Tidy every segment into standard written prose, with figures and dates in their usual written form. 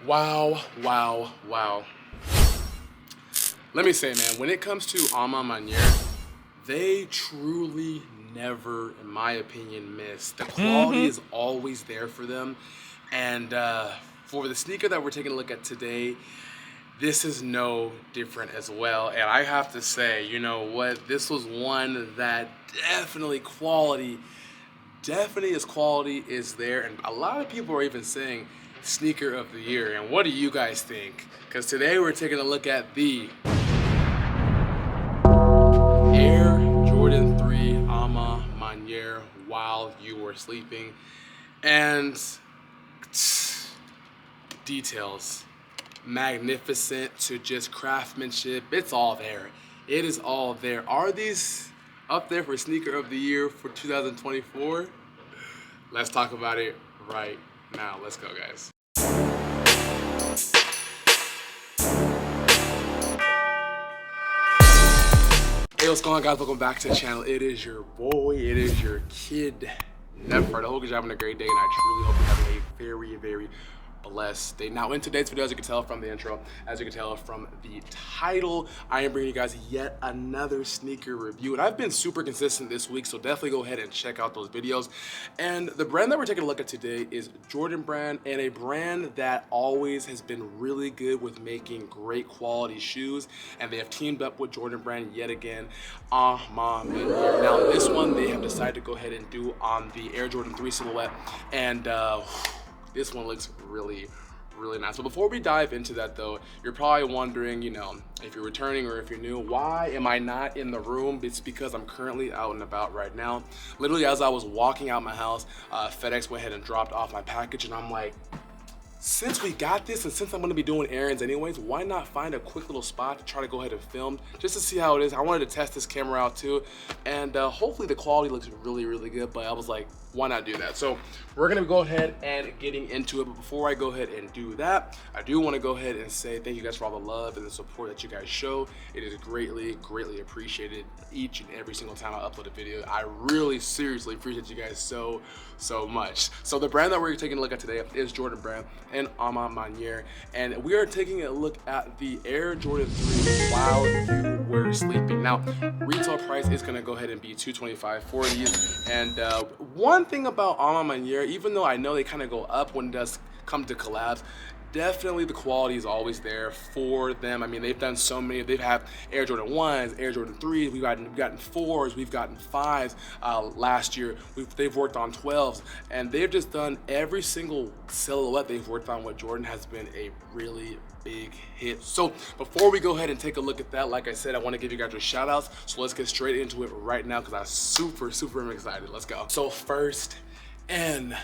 Wow, wow, wow. Let me say, man, when it comes to Maniere, they truly never, in my opinion, miss. The quality is always there for them. And for the sneaker that we're taking a look at today, this is no different as well. And I have to say, you know what? This was one that definitely quality is there. And a lot of people are even saying sneaker of the year. And what do you guys think? Because today we're taking a look at the Air Jordan 3 Maniere while you were sleeping. And details, magnificent to just craftsmanship, it's all there. It is all there. Are these up there for sneaker of the year for 2024? Let's talk about it right now. Let's go, guys. Hey, what's going on, guys? Welcome back to the channel. It is your boy, it is your kid, Never. I hope you're having a great day, and I truly hope you're having a very, very blessed day. Now, in today's video, as you can tell from the intro, as you can tell from the title, I am bringing you guys yet another sneaker review. And I've been super consistent this week, so definitely go ahead and check out those videos. And the brand that we're taking a look at today is Jordan Brand, and a brand that always has been really good with making great quality shoes. And they have teamed up with Jordan Brand yet again on Maniere. Now, this one they have decided to go ahead and do on the Air Jordan 3 silhouette, and this one looks really nice. So before we dive into that though, you're probably wondering, you know, if you're returning or if you're new, why am I not in the room? It's because I'm currently out and about right now. Literally, as I was walking out my house, FedEx went ahead and dropped off my package, and I'm like, since we got this and since I'm gonna be doing errands anyways, why not find a quick little spot to try to go ahead and film just to see how it is. I wanted to test this camera out too, and hopefully the quality looks really good, but I was like, why not do that? So we're gonna go ahead and getting into it, but before I go ahead and do that, I do wanna go ahead and say thank you guys for all the love and the support that you guys show. It is greatly appreciated each and every single time I upload a video. I really seriously appreciate you guys so much. So the brand that we're taking a look at today is Jordan Brand and Maniere, and we are taking a look at the Air Jordan 3 while you were sleeping. Now, retail price is gonna go ahead and be $225 for these, and one thing about Maniere, even though I know they kind of go up when it does come to collabs, definitely the quality is always there for them. I mean, they've done so many. They've had Air Jordan 1s, Air Jordan 3s, we've gotten 4s, we've gotten 5s last year. They've worked on 12s, and they've just done every single silhouette they've worked on with Jordan has been a really big hit. So before we go ahead and take a look at that, like I said, I want to give you guys your shout outs. So let's get straight into it right now because I'm super excited. Let's go. So first and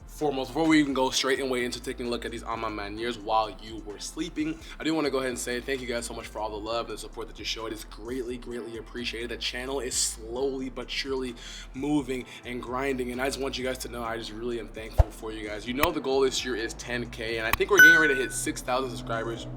foremost, before we even go straight and way into taking a look at these Manieres while you were sleeping, I do want to go ahead and say thank you guys so much for all the love and the support that you show. It is greatly appreciated. The channel is slowly but surely moving and grinding, and I just want you guys to know I just really am thankful for you guys. You know, the goal this year is 10K, and I think we're getting ready to hit 6,000 subscribers,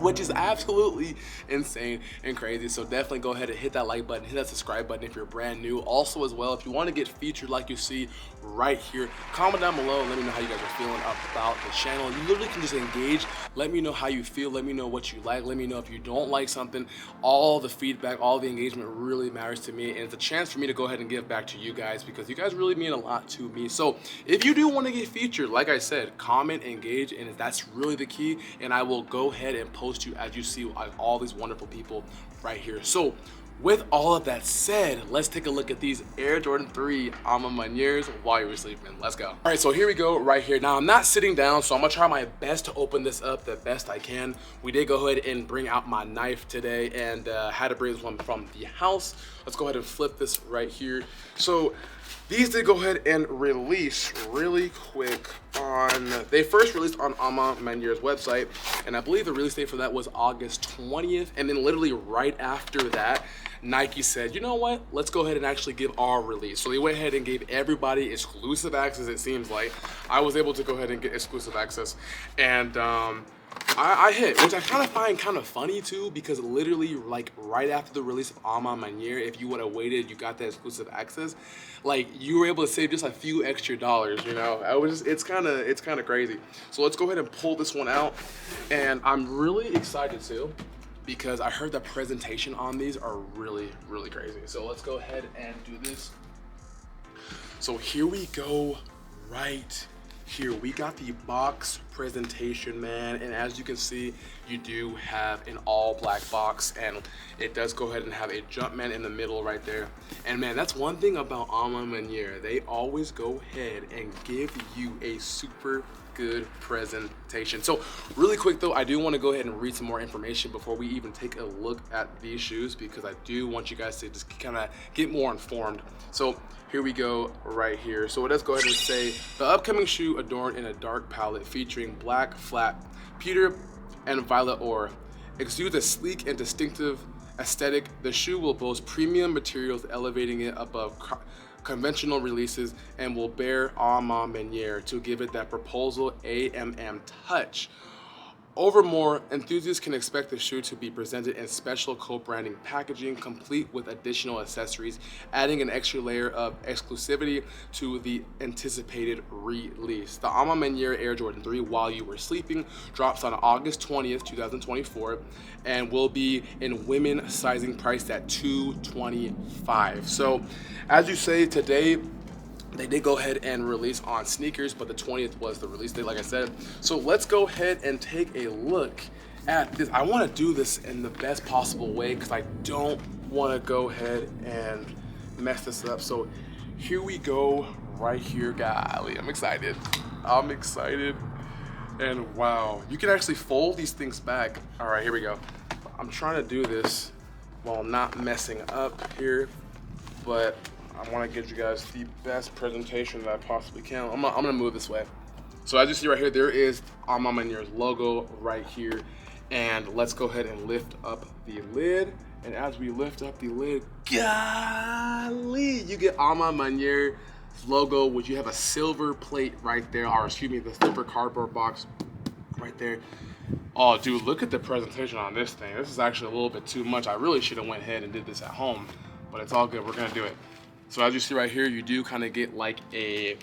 which is absolutely insane and crazy. So definitely go ahead and hit that like button, hit that subscribe button if you're brand new. Also as well, if you want to get featured like you see right here, comment down below and let me know how you guys are feeling about the channel. You literally can just engage. Let me know how you feel. Let me know what you like. Let me know if you don't like something. All the feedback, all the engagement really matters to me, and it's a chance for me to go ahead and give back to you guys because you guys really mean a lot to me. So if you do want to get featured, like I said, comment, engage, and that's really the key, and I will go ahead and post you as you see all these wonderful people right here. So with all of that said, let's take a look at these Air Jordan 3 Manieres while you were sleeping. Let's go. All right, so here we go right here. Now, I'm not sitting down, so I'm gonna try my best to open this up the best I can. We did go ahead and bring out my knife today, and had to bring this one from the house. Let's go ahead and flip this right here. So these did go ahead and release really quick on, they first released on Maniere's website, and I believe the release date for that was August 20th, and then literally right after that, Nike said, you know what, let's go ahead and actually give our release. So they went ahead and gave everybody exclusive access, it seems like. I was able to go ahead and get exclusive access, and I hit, which I kind of find kind of funny too, because literally like right after the release of Maniere, if you would have waited, you got that exclusive access, like you were able to save just a few extra dollars, you know. It's kind of crazy. So let's go ahead and pull this one out, and I'm really excited too, because I heard the presentation on these are really crazy. So let's go ahead and do this. So here we go, right here we got the box presentation, man, and as you can see, you do have an all black box, and it does go ahead and have a Jumpman in the middle right there. And man, that's one thing about Maniere, they always go ahead and give you a super good presentation. So really quick though, I do want to go ahead and read some more information before we even take a look at these shoes, because I do want you guys to just kind of get more informed. So here we go right here. So it does go ahead and say, the upcoming shoe adorned in a dark palette featuring black, flat, pewter, and violet ore, exudes a sleek and distinctive aesthetic. The shoe will boast premium materials, elevating it above conventional releases, and will bear Maniere to give it that proposal AMM touch. Overmore, enthusiasts can expect the shoe to be presented in special co-branding packaging, complete with additional accessories, adding an extra layer of exclusivity to the anticipated release. The Maniere Air Jordan 3 While You Were Sleeping drops on August 20th, 2024, and will be in women sizing priced at $225. So, as you say, today, they did go ahead and release on sneakers, but the 20th was the release date, like I said. So let's go ahead and take a look at this. I want to do this in the best possible way because I don't want to go ahead and mess this up. So here we go right here. Golly, I'm excited. I'm excited. And wow, you can actually fold these things back. All right, here we go. I'm trying to do this while not messing up here, but I want to get you guys the best presentation that I possibly can. I'm gonna move this way. So as you see right here, there is Maniere's logo right here. And let's go ahead and lift up the lid. And as we lift up the lid, golly, you get Maniere's logo, which you have a silver plate right there, or excuse me, the silver cardboard box right there. Oh, dude, look at the presentation on this thing. This is actually a little bit too much. I really should have went ahead and did this at home, but it's all good. We're gonna do it. So as you see right here, you do kind of get like a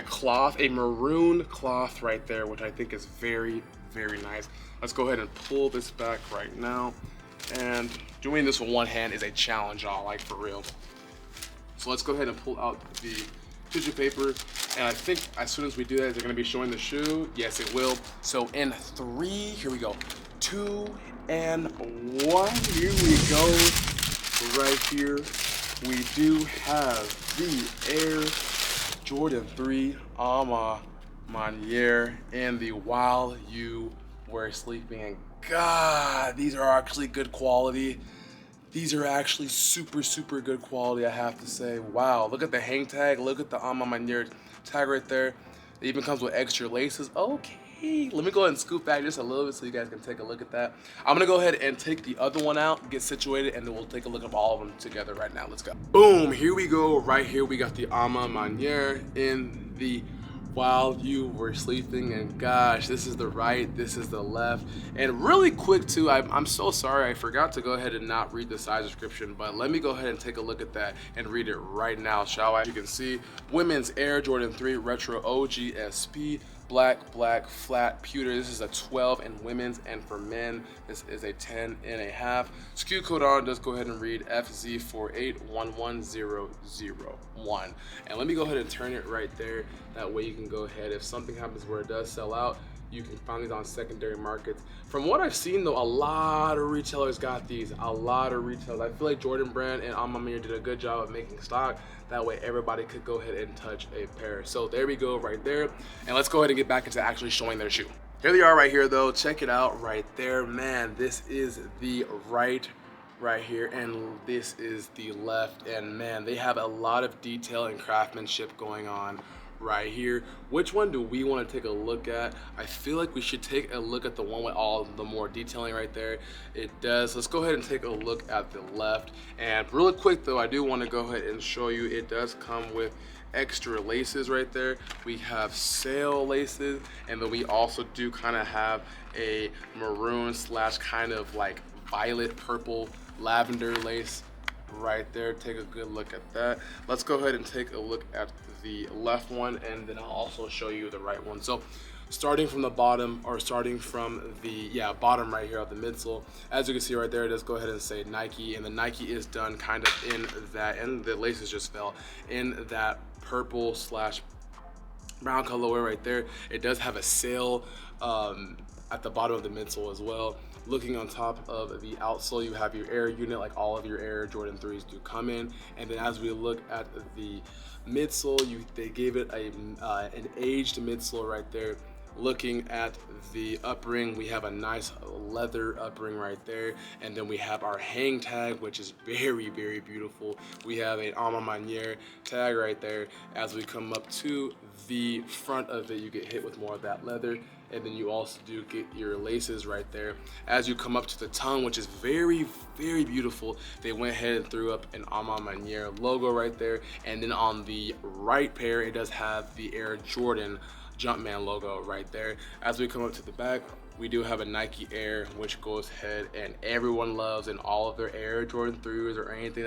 cloth, a maroon cloth right there, which I think is very nice. Let's go ahead and pull this back right now. And doing this with one hand is a challenge, y'all, like for real. So let's go ahead and pull out the tissue paper. And I think as soon as we do that, they're gonna be showing the shoe. Yes, it will. So in 3, here we go. 2 and 1, here we go. Right here, we do have the Air Jordan 3 Maniere and the While You Were Sleeping. And God, these are actually good quality. These are actually super good quality, I have to say. Wow, look at the hang tag. Look at the Maniere tag right there. It even comes with extra laces. Okay. Let me go ahead and scoop back just a little bit so you guys can take a look at that. I'm gonna go ahead and take the other one out, get situated, and then we'll take a look at all of them together right now. Let's go. Boom, here we go. Right here, we got the Maniere in the While You Were Sleeping, and gosh, this is the right, this is the left. And really quick too, I'm so sorry, I forgot to go ahead and not read the size description, but let me go ahead and take a look at that and read it right now, shall I? As you can see, women's Air Jordan 3 Retro OG SP, black, flat, pewter. This is a 12 in women's, and for men, this is a 10 and a half. SKU code on, just go ahead and read FZ4811001. And let me go ahead and turn it right there. That way you can go ahead, if something happens where it does sell out, you can find these on secondary markets. From what I've seen though, a lot of retailers got these, a lot of retailers. I feel like Jordan Brand and Maniere did a good job of making stock. That way everybody could go ahead and touch a pair. So there we go right there. And let's go ahead and get back into actually showing their shoe. Here they are right here though. Check it out right there. Man, this is the right here, and this is the left. And man, they have a lot of detail and craftsmanship going on right here. Which one do we want to take a look at? I feel like we should take a look at the one with all the more detailing right there. It does. Let's go ahead and take a look at the left. And really quick though, I do want to go ahead and show you, it does come with extra laces right there. We have sail laces, and then we also do kind of have a maroon slash kind of like violet purple lavender lace right there. Take a good look at that. Let's go ahead and take a look at the left one, and then I'll also show you the right one. So starting from the bottom, or starting from the bottom right here of the midsole, as you can see right there, it does go ahead and say Nike, and the Nike is done kind of in that, and the laces just fell in that purple slash brown colorway right there. It does have a sail at the bottom of the midsole as well. Looking on top of the outsole, you have your Air unit, like all of your Air Jordan 3s do come in. And then as we look at the midsole, they gave it an aged midsole right there. Looking at the upring, we have a nice leather upring right there, and then we have our hang tag, which is very, very beautiful. We have a Maniere tag right there. As we come up to the front of it, you get hit with more of that leather, and then you also do get your laces right there. As you come up to the tongue, which is very, very beautiful, they went ahead and threw up an Maniere logo right there, and then on the right pair, it does have the Air Jordan Jumpman logo right there. As we come up to the back, we do have a Nike Air, which goes ahead and everyone loves in all of their Air Jordan 3s or anything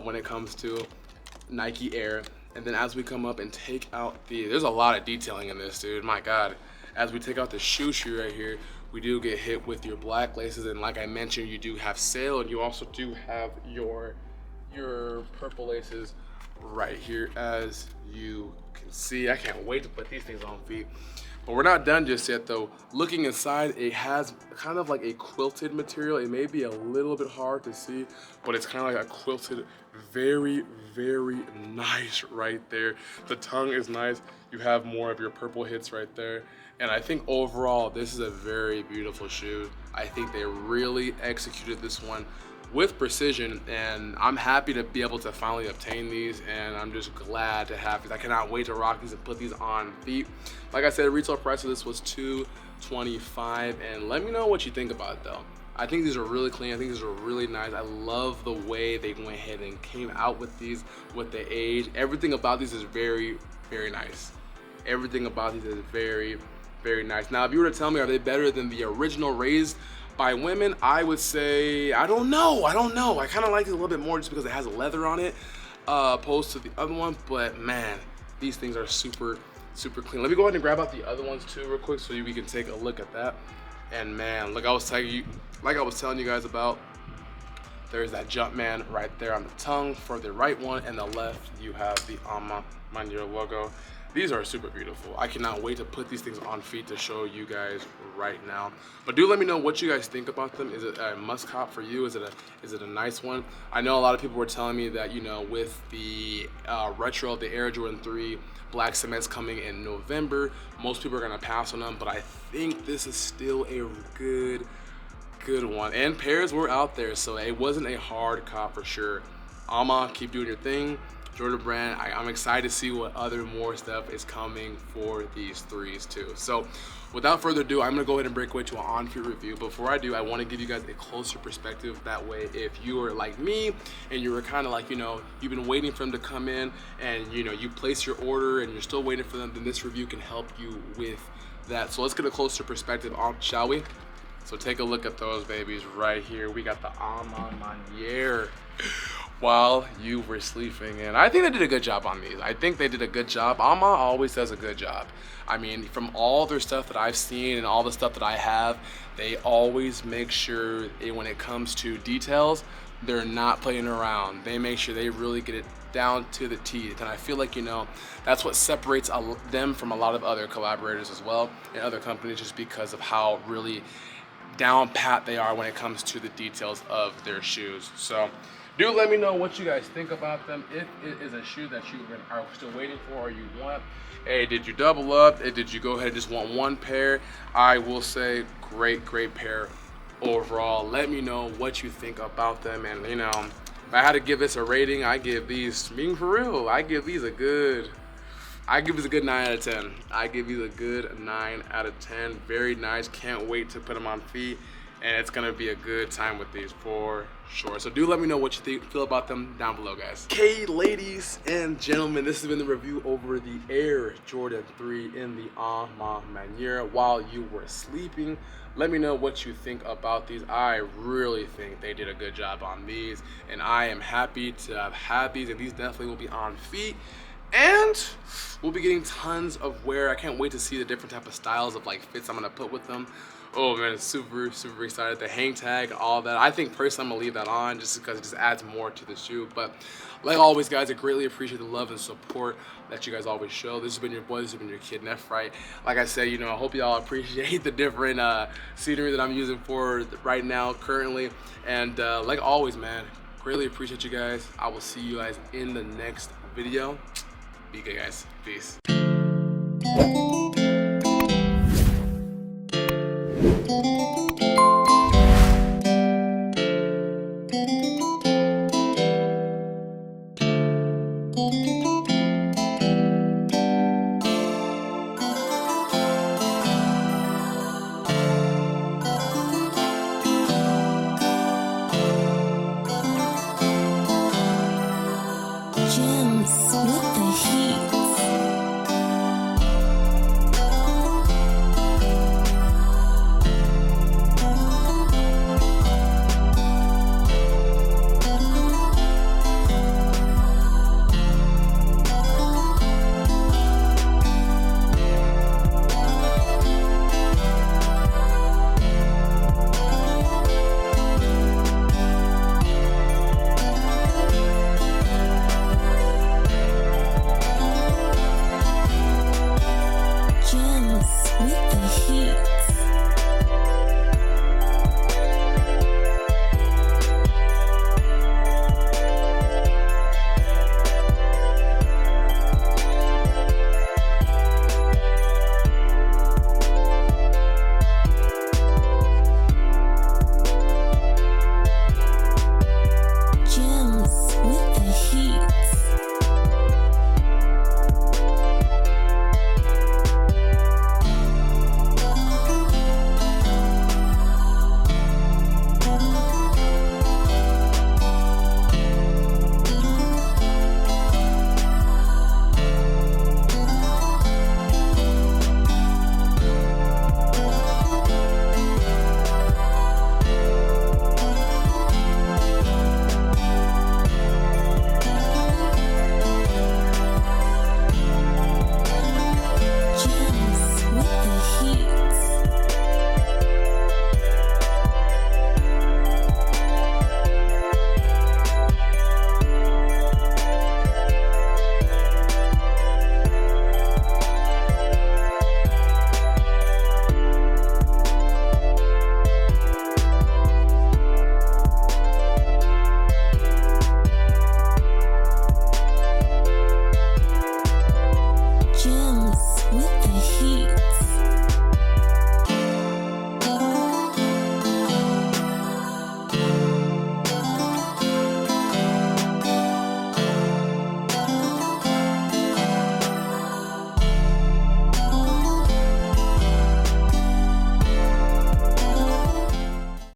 when it comes to Nike Air. And then as we come up and take out there's a lot of detailing in this, dude, my God. As we take out the shoe right here, we do get hit with your black laces, and like I mentioned, you do have sail, and you also do have your purple laces right here, as you can see. I can't wait to put these things on feet, but we're not done just yet though. Looking inside, it has kind of like a quilted material. It may be a little bit hard to see, but it's kind of like a quilted, very, very nice right there. The tongue is nice. You have more of your purple hits right there, and I think overall this is a very beautiful shoe. I think they really executed this one with precision, and I'm happy to be able to finally obtain these, and I'm just glad to have these. I cannot wait to rock these and put these on feet. Like I said, retail price of this was $225, and let me know what you think about it though. I think these are really clean. I think these are really nice. I love the way they went ahead and came out with these, with the age. Everything about these is very, very nice. Everything about these is very, very nice. Now, if you were to tell me, are they better than the original Raised by Women, I would say, I don't know. I kind of like it a little bit more just because it has leather on it, opposed to the other one. But man, these things are super, super clean. Let me go ahead and grab out the other ones too real quick so we can take a look at that. And man, like I was telling you guys about, there's that Jumpman right there on the tongue for the right one, and the left you have the Maniere logo. These are super beautiful. I cannot wait to put these things on feet to show you guys right now. But do let me know what you guys think about them. Is it a must cop for you? Is it a nice one? I know a lot of people were telling me that, you know, with the retro of the Air Jordan 3 Black Cements coming in November, most people are gonna pass on them, but I think this is still a good one. And pairs were out there, so it wasn't a hard cop for sure. Keep doing your thing. Jordan Brand, I'm excited to see what other more stuff is coming for these threes too. So without further ado, I'm gonna go ahead and break away to an on-feet review. Before I do, I wanna give you guys a closer perspective. That way, if you are like me and you were kind of like, you know, you've been waiting for them to come in and, you know, you place your order and you're still waiting for them, then this review can help you with that. So let's get a closer perspective on, shall we? So take a look at those babies right here. We got the Maniere while you were sleeping, and I think they did a good job on these. I think they did a good job. Always does a good job. I mean, from all their stuff that I've seen and all the stuff that I have, they always make sure when it comes to details, they're not playing around. They make sure they really get it down to the teeth, and I feel like, you know, that's what separates them from a lot of other collaborators as well and other companies, just because of how really down pat they are when it comes to the details of their shoes. So do let me know what you guys think about them. If it is a shoe that you are still waiting for or you want, hey, did you double up? Did you go ahead and just want one pair? I will say great pair overall. Let me know what you think about them. And, you know, if I had to give this a rating, I give these, being for real, I give these a good 9 out of 10. I give these a good 9 out of 10. Very nice. Can't wait to put them on feet and it's gonna be a good time with these for sure. So do let me know what you feel about them down below, guys. Okay, ladies and gentlemen, this has been the review over the Air Jordan 3 in the Maniere while you were sleeping. Let me know what you think about these. I really think they did a good job on these, and I am happy to have had these, and these definitely will be on feet. And we'll be getting tons of wear. I can't wait to see the different type of styles of like fits I'm gonna put with them. Oh man, super excited. The hang tag and all that. I think personally I'm gonna leave that on just because it just adds more to the shoe. But like always, guys, I greatly appreciate the love and support that you guys always show. This has been your boy, this has been your kid, Nephrite. Like I said, you know, I hope y'all appreciate the different scenery that I'm using for right now, currently. And like always, man, greatly appreciate you guys. I will see you guys in the next video. Be good, guys. Peace.